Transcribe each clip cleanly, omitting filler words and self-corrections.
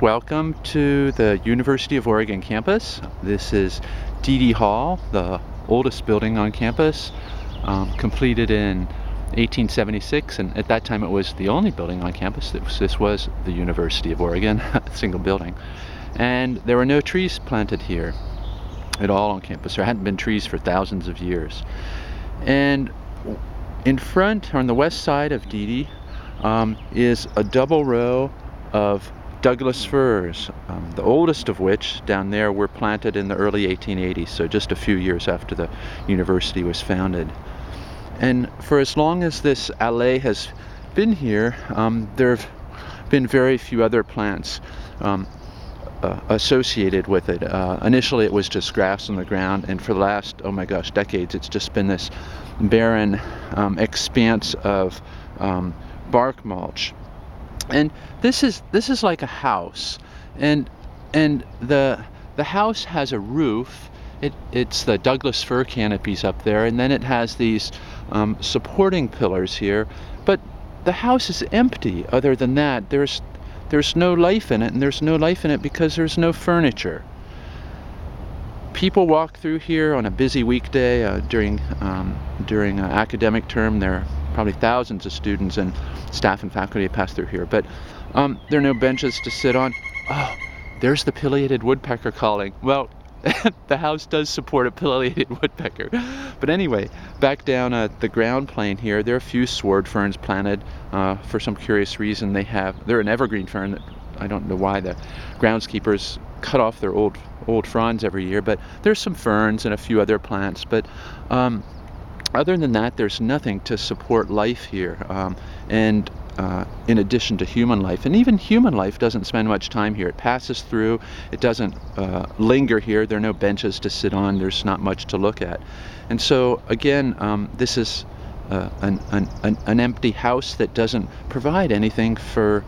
Welcome to the University of Oregon campus. This is D.D. Hall, the oldest building on campus, completed in 1876, and at that time it was the only building on campus. This was the University of Oregon, a single building. And there were no trees planted here at all on campus. There hadn't been trees for thousands of years. And in front, on the west side of D.D., is a double row of Douglas-firs, the oldest of which down there were planted in the early 1880s, so just a few years after the university was founded. And for as long as this allée has been here, there have been very few other plants associated with it. Initially it was just grass on the ground, and for the last, oh my gosh, decades, it's just been this barren expanse of bark mulch. And this is like a house, and the house has a roof. It's the Douglas-fir canopies up there, and then it has these supporting pillars here. But the house is empty. Other than that, there's no life in it, and there's no life in it because there's no furniture. People walk through here on a busy weekday during an academic term. There are probably thousands of students and staff and faculty pass through here, but there are no benches to sit on. Oh, there's the pileated woodpecker calling. Well, the house does support a pileated woodpecker. But anyway, back down at the ground plane here, there are a few sword ferns planted. For some curious reason, they're an evergreen fern that I don't know why the groundskeepers cut off their old fronds every year, but there's some ferns and a few other plants. But other than that, there's nothing to support life here, and in addition to human life. And even human life doesn't spend much time here. It passes through. It doesn't linger here. There are no benches to sit on. There's not much to look at. And so, again, this is an empty house that doesn't provide anything for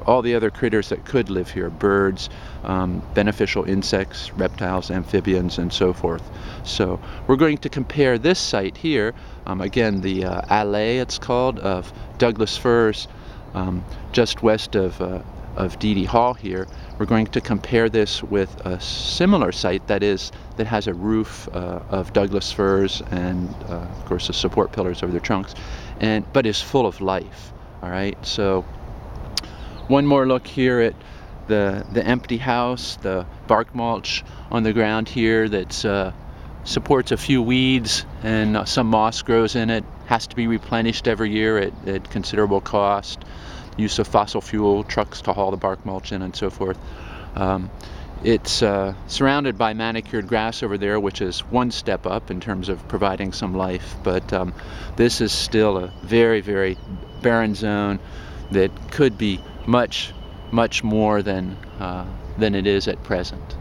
all the other critters that could live here: birds, beneficial insects, reptiles, amphibians, and so forth. So we're going to compare this site here, again the allée it's called, of Douglas-firs, just west of D.D. Hall here. We're going to compare this with a similar site that has a roof of Douglas-firs and of course the support pillars over their trunks, but is full of life. All right, so one more look here at the empty house, the bark mulch on the ground here that supports a few weeds, and some moss grows in it. Has to be replenished every year at considerable cost. Use of fossil fuel trucks to haul the bark mulch in and so forth. It's surrounded by manicured grass over there, which is one step up in terms of providing some life, but this is still a very, very barren zone that could be much more than it is at present.